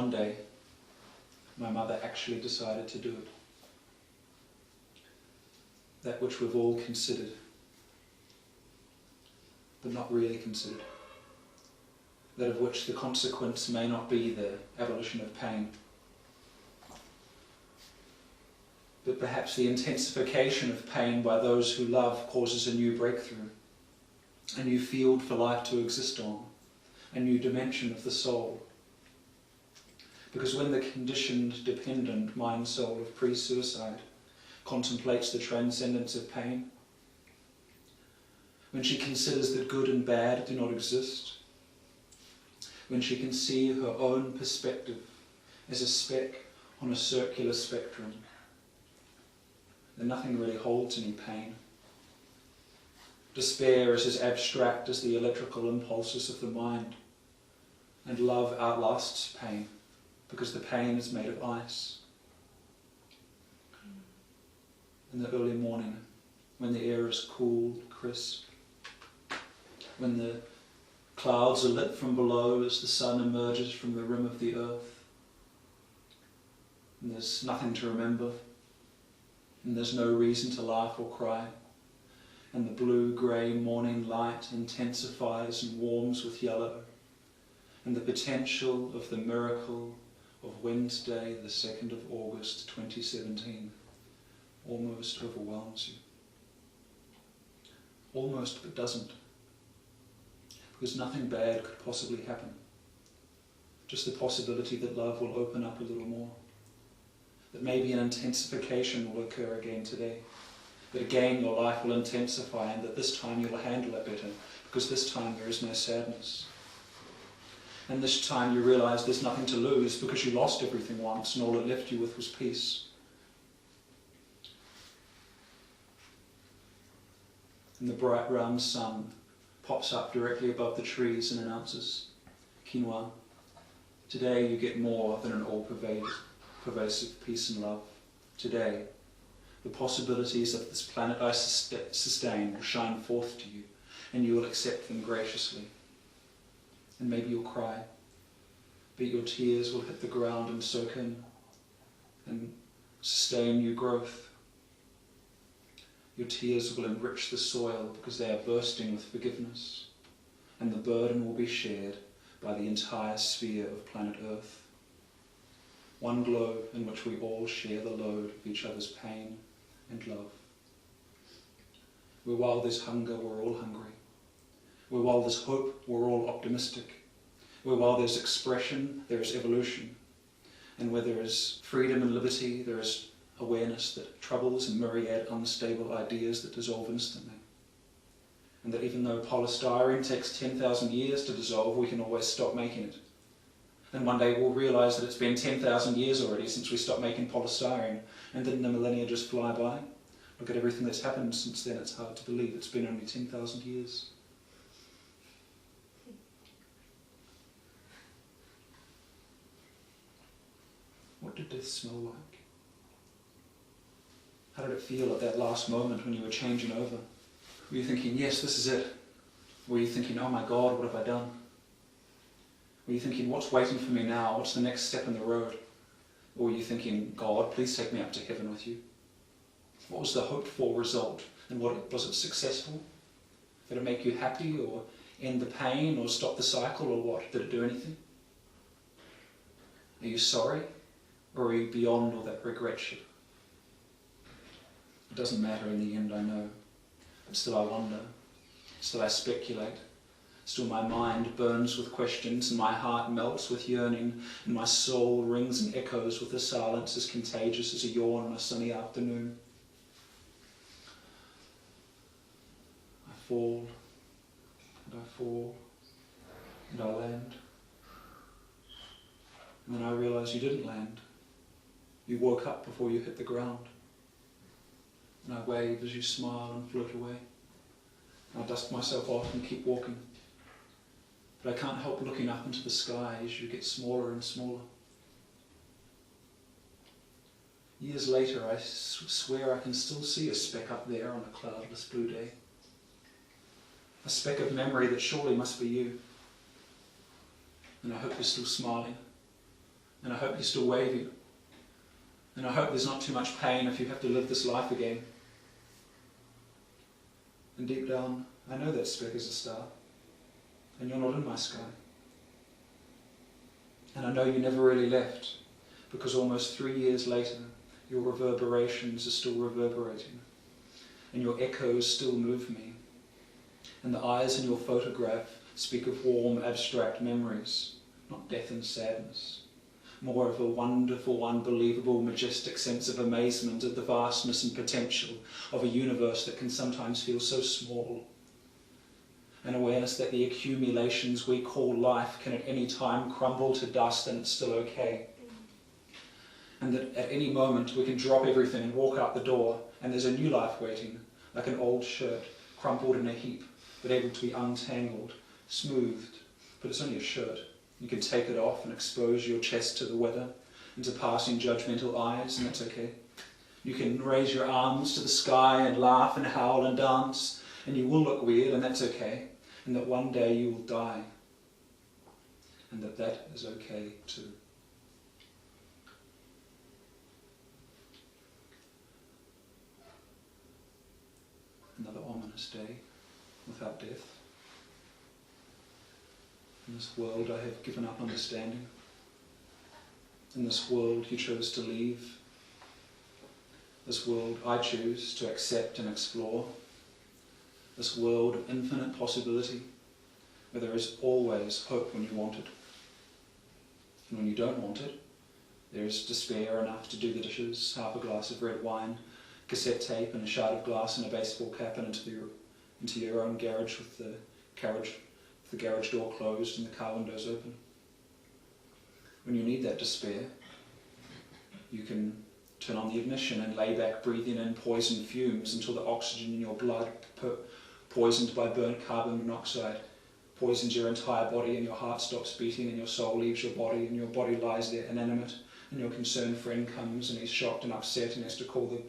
one day, my mother actually decided to do it. That which we've all considered, but not really considered. That of which the consequence may not be the abolition of pain, but perhaps the intensification of pain by those who love causes a new breakthrough, a new field for life to exist on, a new dimension of the soul. Because when the conditioned, dependent mind-soul of pre-suicide contemplates the transcendence of pain, when she considers that good and bad do not exist, when she can see her own perspective as a speck on a circular spectrum, then nothing really holds any pain. Despair is as abstract as the electrical impulses of the mind, and love outlasts pain, because the pain is made of ice. In the early morning, when the air is cool, crisp, when the clouds are lit from below as the sun emerges from the rim of the earth, and there's nothing to remember, and there's no reason to laugh or cry, and the blue-grey morning light intensifies and warms with yellow, and the potential of the miracle of Wednesday, the 2nd of August 2017, almost overwhelms you. Almost, but doesn't. Because nothing bad could possibly happen. Just the possibility that love will open up a little more. That maybe an intensification will occur again today. That again your life will intensify, and that this time you'll handle it better, because this time there is no sadness. And this time you realise there's nothing to lose, because you lost everything once and all it left you with was peace. And the bright round sun pops up directly above the trees and announces, Quinoa, today you get more than an all-pervasive peace and love. Today, the possibilities of this planet I sustain will shine forth to you, and you will accept them graciously. And maybe you'll cry, but your tears will hit the ground and soak in and sustain new growth. Your tears will enrich the soil because they are bursting with forgiveness, and the burden will be shared by the entire sphere of planet Earth. One globe in which we all share the load of each other's pain and love. Where while there's hunger, we're all hungry. Where while there's hope, we're all optimistic. Where while there's expression, there is evolution. And where there is freedom and liberty, there is awareness that troubles and myriad unstable ideas that dissolve instantly. And that even though polystyrene takes 10,000 years to dissolve, we can always stop making it. And one day we'll realise that it's been 10,000 years already since we stopped making polystyrene, and didn't the millennia just fly by? Look at everything that's happened since then. It's hard to believe it's been only 10,000 years. What did death smell like? How did it feel at that last moment when you were changing over? Were you thinking, yes, this is it? Were you thinking, oh my God, what have I done? Were you thinking, what's waiting for me now? What's the next step in the road? Or were you thinking, God, please take me up to heaven with you? What was the hoped for result? And was it successful? Did it make you happy, or end the pain, or stop the cycle, or what? Did it do anything? Are you sorry? Or are you beyond all that regret shit? It doesn't matter in the end, I know. But still I wonder. Still I speculate. Still my mind burns with questions, and my heart melts with yearning, and my soul rings and echoes with a silence as contagious as a yawn on a sunny afternoon. I fall, and I fall, and I land. And then I realise you didn't land. You woke up before you hit the ground. And I wave as you smile and float away. And I dust myself off and keep walking. But I can't help looking up into the sky as you get smaller and smaller. Years later, I swear I can still see a speck up there on a cloudless blue day. A speck of memory that surely must be you. And I hope you're still smiling. And I hope you're still wavy. And I hope there's not too much pain if you have to live this life again. And deep down, I know that speck is a star. And you're not in my sky. And I know you never really left, because almost 3 years later, your reverberations are still reverberating. And your echoes still move me. And the eyes in your photograph speak of warm, abstract memories, not death and sadness. More of a wonderful, unbelievable, majestic sense of amazement at the vastness and potential of a universe that can sometimes feel so small. An awareness that the accumulations we call life can at any time crumble to dust and it's still okay. And that at any moment we can drop everything and walk out the door and there's a new life waiting, like an old shirt, crumpled in a heap, but able to be untangled, smoothed. But it's only a shirt. You can take it off and expose your chest to the weather and to passing judgmental eyes, and that's okay. You can raise your arms to the sky and laugh and howl and dance, and you will look weird, and that's okay. And that one day you will die, and that is okay too. Another ominous day without death. In this world I have given up understanding. In this world you chose to leave. This world I choose to accept and explore. This world of infinite possibility, where there is always hope when you want it. And when you don't want it, there is despair enough to do the dishes, half a glass of red wine, cassette tape and a shard of glass and a baseball cap, and into your own garage with the garage door closed and the car windows open. When you need that despair, you can turn on the ignition and lay back breathing in poison fumes until the oxygen in your blood, poisoned by burnt carbon monoxide, poisons your entire body and your heart stops beating and your soul leaves your body and your body lies there inanimate, and your concerned friend comes and he's shocked and upset and has to call the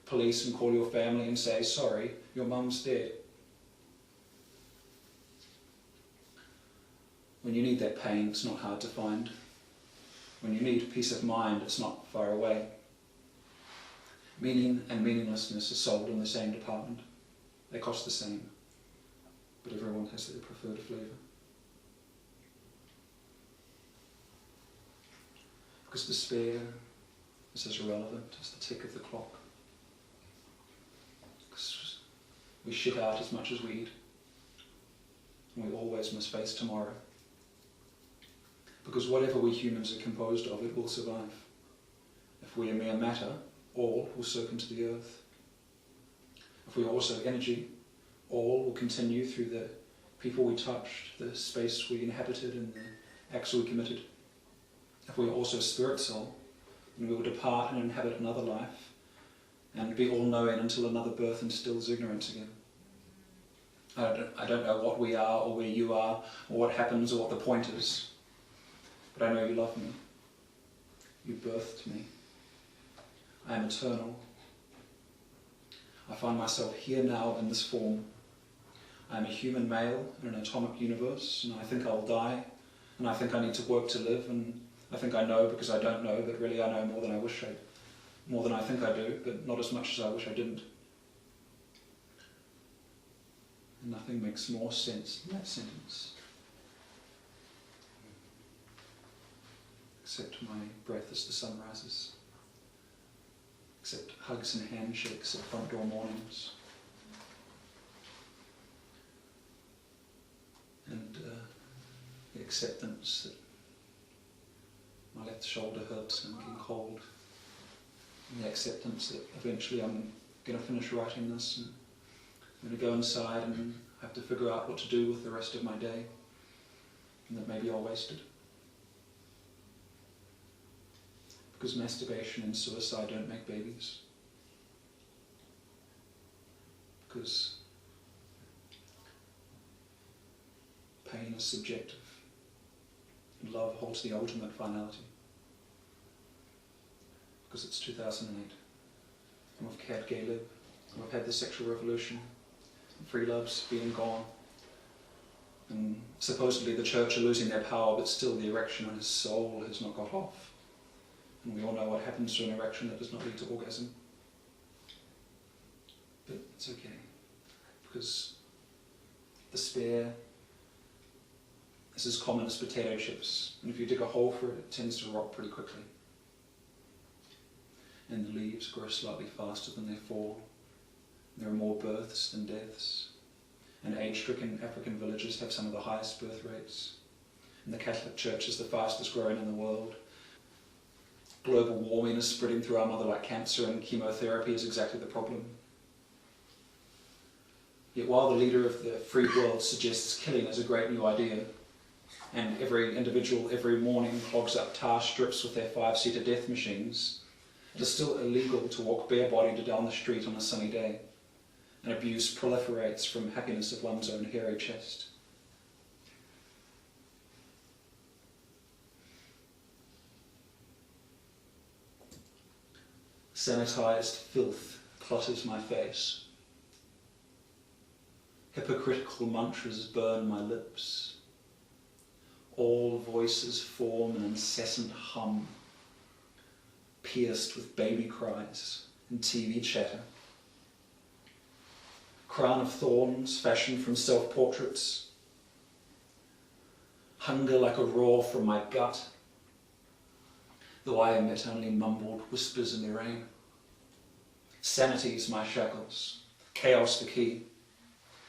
police and call your family and say, sorry, your mum's dead. When you need that pain, it's not hard to find. When you need peace of mind, it's not far away. Meaning and meaninglessness are sold in the same department. They cost the same, but everyone has their preferred flavour. Because despair is as irrelevant as the tick of the clock. Because we shit out as much as we eat, and we always must face tomorrow. Because whatever we humans are composed of, it will survive. If we are mere matter, all will soak into the earth. If we are also energy, all will continue through the people we touched, the space we inhabited, and the acts we committed. If we are also spirit soul, then we will depart and inhabit another life, and be all-knowing until another birth instills ignorance again. I don't know what we are, or where you are, or what happens, or what the point is. But I know you love me. You birthed me. I am eternal. I find myself here now in this form. I am a human male in an atomic universe, and I think I'll die, and I think I need to work to live, and I think I know because I don't know, but really I know more than I think I do, but not as much as I wish I didn't. And nothing makes more sense than that sentence. Except my breath as the sun rises. Except hugs and handshakes at front door mornings. And the acceptance that my left shoulder hurts and I'm getting cold. And the acceptance that eventually I'm going to finish writing this and I'm going to go inside and have to figure out what to do with the rest of my day. And that maybe I'll waste it. Because masturbation and suicide don't make babies. Because pain is subjective. And love holds the ultimate finality. Because it's 2008. And we've had gay lib. And we've had the sexual revolution. And free love's been and gone. And supposedly the church are losing their power, but still the erection on his soul has not got off. And we all know what happens to an erection that does not lead to orgasm. But it's okay, because the spare is as common as potato chips, and if you dig a hole for it, it tends to rot pretty quickly. And the leaves grow slightly faster than they fall. There are more births than deaths. And age-stricken African villages have some of the highest birth rates. And the Catholic Church is the fastest growing in the world. Global warming is spreading through our mother like cancer, and chemotherapy is exactly the problem. Yet while the leader of the free world suggests killing is a great new idea, and every individual every morning clogs up tar strips with their 5-seater death machines, it is still illegal to walk bare-bodied down the street on a sunny day, and abuse proliferates from happiness of one's own hairy chest. Sanitized filth clutters my face. Hypocritical mantras burn my lips. All voices form an incessant hum, pierced with baby cries and TV chatter. Crown of thorns fashioned from self-portraits. Hunger like a roar from my gut, though I emit only mumbled whispers in the rain. Sanity's my shackles, chaos the key.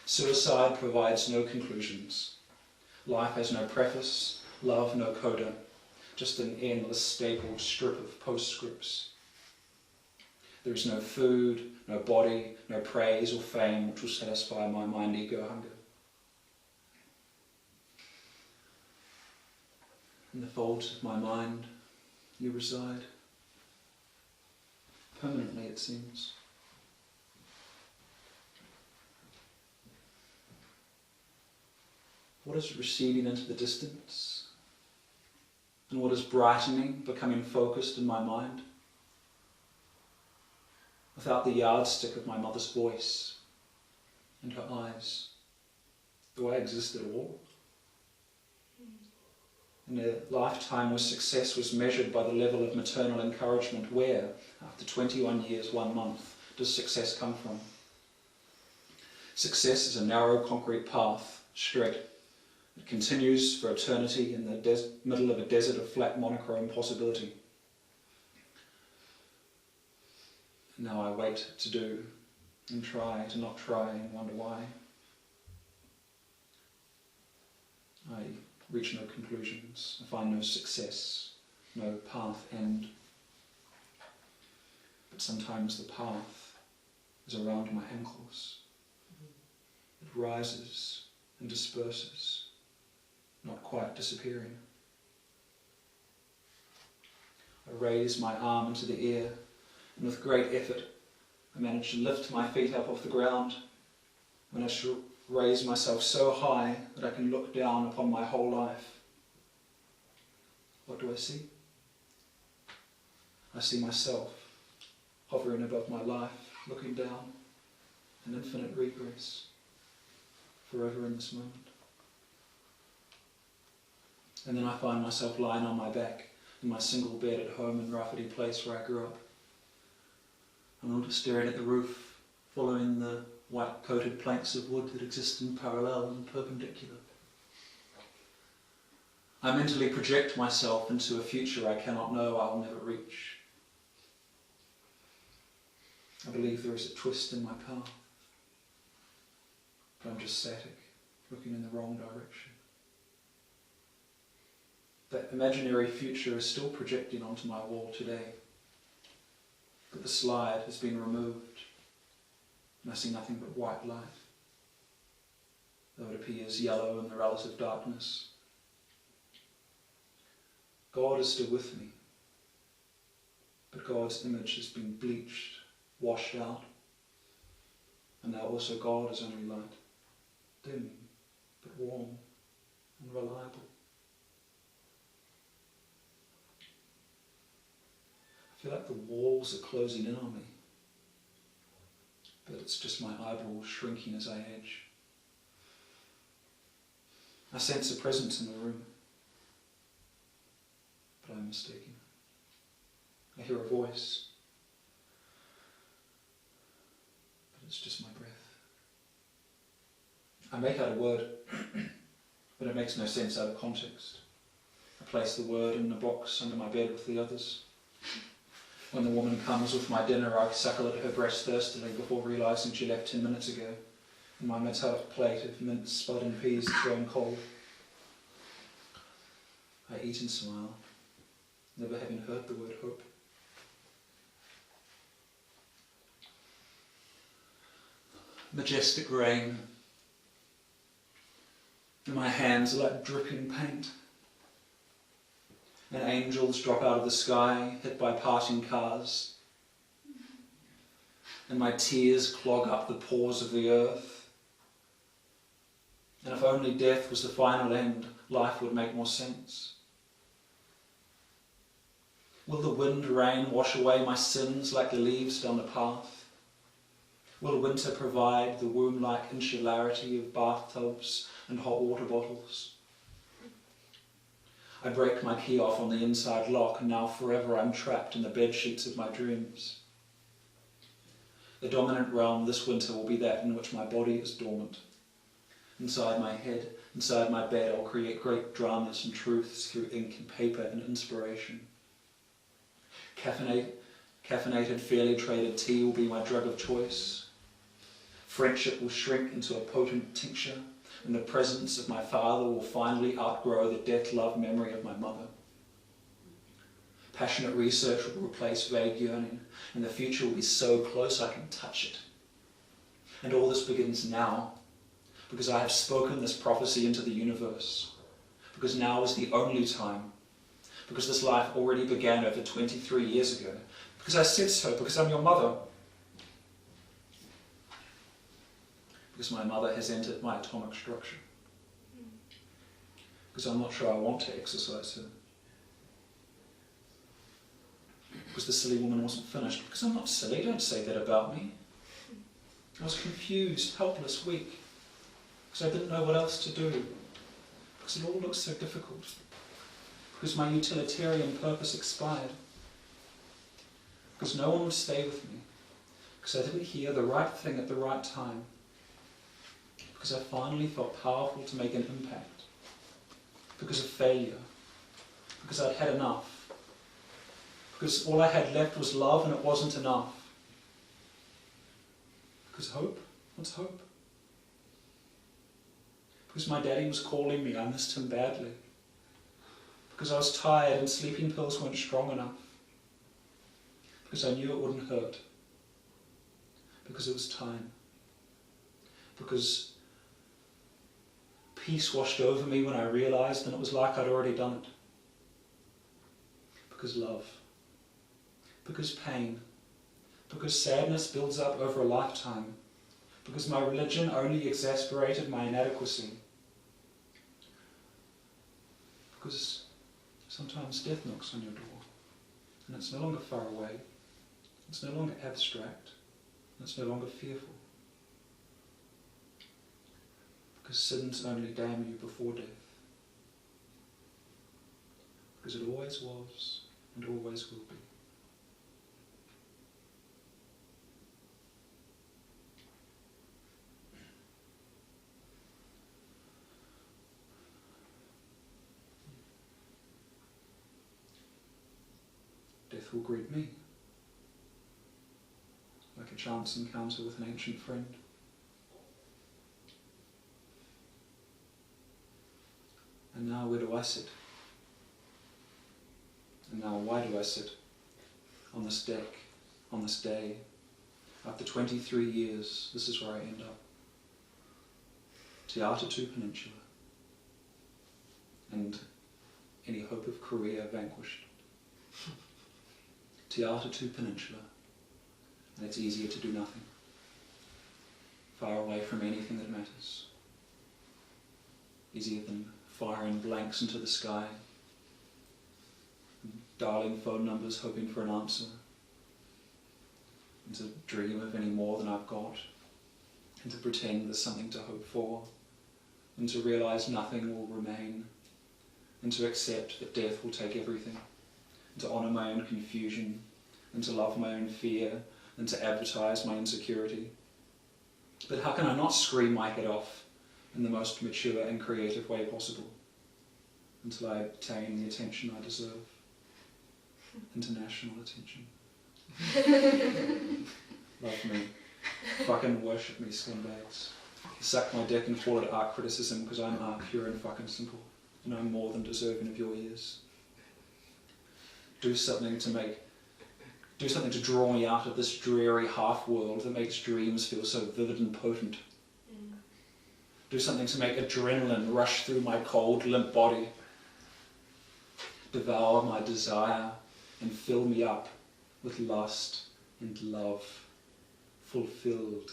Suicide provides no conclusions. Life has no preface, love no coda, just an endless stapled strip of postscripts. There is no food, no body, no praise or fame which will satisfy my mind-ego hunger. In the folds of my mind, you reside. Permanently, it seems. What is receding into the distance? And what is brightening, becoming focused in my mind? Without the yardstick of my mother's voice and her eyes, do I exist at all? In a lifetime where success was measured by the level of maternal encouragement, where, after 21 years, 1 month, does success come from? Success is a narrow concrete path, straight. It continues for eternity in the middle of a desert of flat monochrome possibility. And now I wait to do, and try to not try, and wonder why. I reach no conclusions. I find no success, no path end. But sometimes the path is around my ankles. It rises and disperses, not quite disappearing. I raise my arm into the air, and with great effort I manage to lift my feet up off the ground. I manage to raise myself so high that I can look down upon my whole life. What do I see? I see myself hovering above my life, looking down, in infinite regress, forever in this moment. And then I find myself lying on my back in my single bed at home in Rafferty Place where I grew up. I'm just staring at the roof, following the white-coated planks of wood that exist in parallel and perpendicular. I mentally project myself into a future I cannot know, I'll never reach. I believe there is a twist in my path, but I'm just static, looking in the wrong direction. That imaginary future is still projecting onto my wall today, but the slide has been removed, and I see nothing but white light, though it appears yellow in the relative darkness. God is still with me, but God's image has been bleached, washed out, and now also God is only light, dim, but warm and reliable. I feel like the walls are closing in on me, but it's just my eyeballs shrinking as I age. I sense a presence in the room, but I'm mistaken. I hear a voice, but it's just my breath. I make out a word, but it makes no sense out of context. I place the word in a box under my bed with the others. When the woman comes with my dinner, I suckle at her breast thirstily before realising she left 10 minutes ago, and my metallic plate of mince, spud and peas is grown cold. I eat and smile, never having heard the word hope. Majestic rain, and my hands are like dripping paint. And angels drop out of the sky, hit by passing cars. And my tears clog up the pores of the earth. And if only death was the final end, life would make more sense. Will the wind rain wash away my sins like the leaves down the path? Will winter provide the womb-like insularity of bathtubs and hot water bottles? I break my key off on the inside lock, and now forever I'm trapped in the bed sheets of my dreams. The dominant realm this winter will be that in which my body is dormant. Inside my head, inside my bed, I'll create great dramas and truths through ink and paper and inspiration. Caffeinated, fairly traded tea will be my drug of choice. Friendship will shrink into a potent tincture, and the presence of my father will finally outgrow the death-love memory of my mother. Passionate research will replace vague yearning, and the future will be so close I can touch it. And all this begins now, because I have spoken this prophecy into the universe, because now is the only time, because this life already began over 23 years ago, because I said so, because I'm your mother. Because my mother has entered my atomic structure. Because I'm not sure I want to exercise her. Because the silly woman wasn't finished. Because I'm not silly, don't say that about me. I was confused, helpless, weak. Because I didn't know what else to do. Because it all looked so difficult. Because my utilitarian purpose expired. Because no one would stay with me. Because I didn't hear the right thing at the right time. Because I finally felt powerful to make an impact. Because of failure. Because I'd had enough. Because all I had left was love and it wasn't enough. Because hope? What's hope? Because my daddy was calling me, I missed him badly. Because I was tired and sleeping pills weren't strong enough. Because I knew it wouldn't hurt. Because it was time. Because peace washed over me when I realised, and it was like I'd already done it. Because love. Because pain. Because sadness builds up over a lifetime. Because my religion only exasperated my inadequacy. Because sometimes death knocks on your door, and it's no longer far away. It's no longer abstract. And it's no longer fearful. Because sins only damn you before death. Because it always was and always will be. Death will greet me like a chance encounter with an ancient friend. And now where do I sit? And now why do I sit on this deck, on this day? After 23 years, this is where I end up. Te Atatu Peninsula. And any hope of career vanquished. Te Atatu Peninsula. And it's easier to do nothing. Far away from anything that matters. Easier than firing blanks into the sky, and dialing phone numbers hoping for an answer, and to dream of any more than I've got, and to pretend there's something to hope for, and to realise nothing will remain, and to accept that death will take everything, and to honour my own confusion, and to love my own fear, and to advertise my insecurity. But how can I not scream my head off in the most mature and creative way possible until I obtain the attention I deserve? International attention. Love me. Fucking worship me, scumbags. Suck my dick and fall at art criticism because I'm art pure and fucking simple, and I'm more than deserving of your ears. Do something to draw me out of this dreary half-world that makes dreams feel so vivid and potent. Do something to make adrenaline rush through my cold, limp body. Devour my desire and fill me up with lust and love, fulfilled.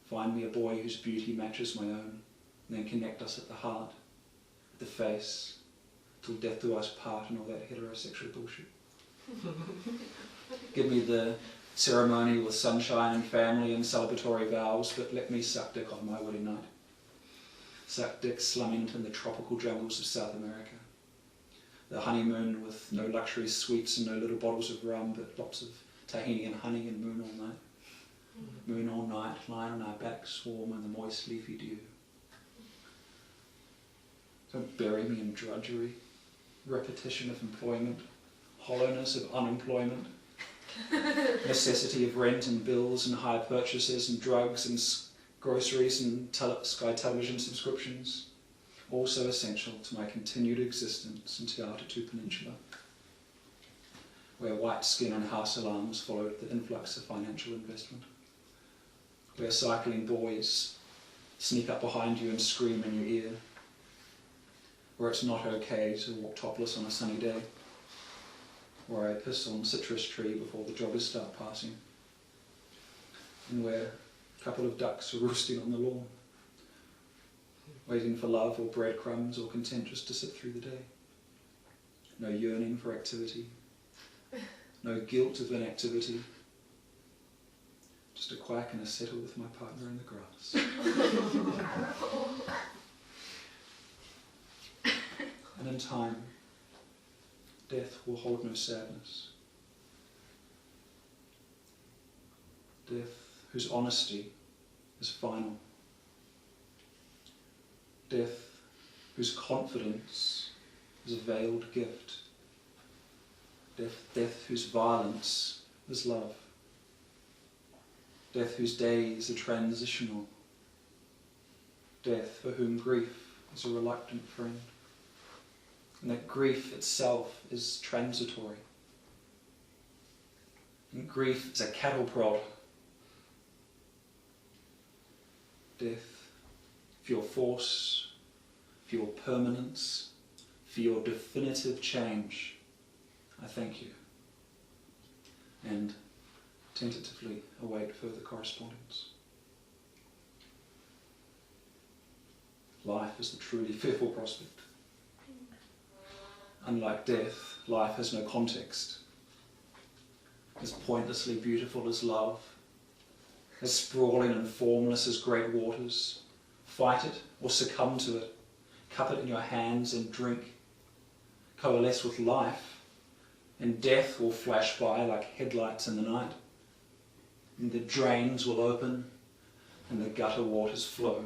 Find me a boy whose beauty matches my own, and then connect us at the heart, at the face, till death do us part and all that heterosexual bullshit. Give me the ceremony with sunshine and family and celebratory vows, but let me suck dick on my wedding night. Suck dick slumming in the tropical jungles of South America. The honeymoon with no luxury sweets and no little bottles of rum, but lots of tahini and honey and moon all night. Moon all night, lying on our backs, warm in the moist leafy dew. Don't bury me in drudgery, repetition of employment, hollowness of unemployment, necessity of rent and bills and hire purchases and drugs and groceries and Sky Television subscriptions, all so essential to my continued existence in Te Atatū Peninsula, where white skin and house alarms followed the influx of financial investment, where cycling boys sneak up behind you and scream in your ear, where it's not okay to walk topless on a sunny day, where I piss on citrus tree before the joggers start passing, and where a couple of ducks are roosting on the lawn, waiting for love or breadcrumbs or content just to sit through the day. No yearning for activity, no guilt of inactivity, just a quack and a settle with my partner in the grass. And in time, death will hold no sadness. Death whose honesty is final. Death whose confidence is a veiled gift. Death whose violence is love. Death whose days are transitional. Death for whom grief is a reluctant friend. And that grief itself is transitory. And grief is a cattle prod. Death for your force, for your permanence, for your definitive change. I thank you. And tentatively await further correspondence. Life is the truly fearful prospect. Unlike death, life has no context. As pointlessly beautiful as love, as sprawling and formless as great waters. Fight it or succumb to it. Cup it in your hands and drink. Coalesce with life, and death will flash by like headlights in the night. And the drains will open, and the gutter waters flow.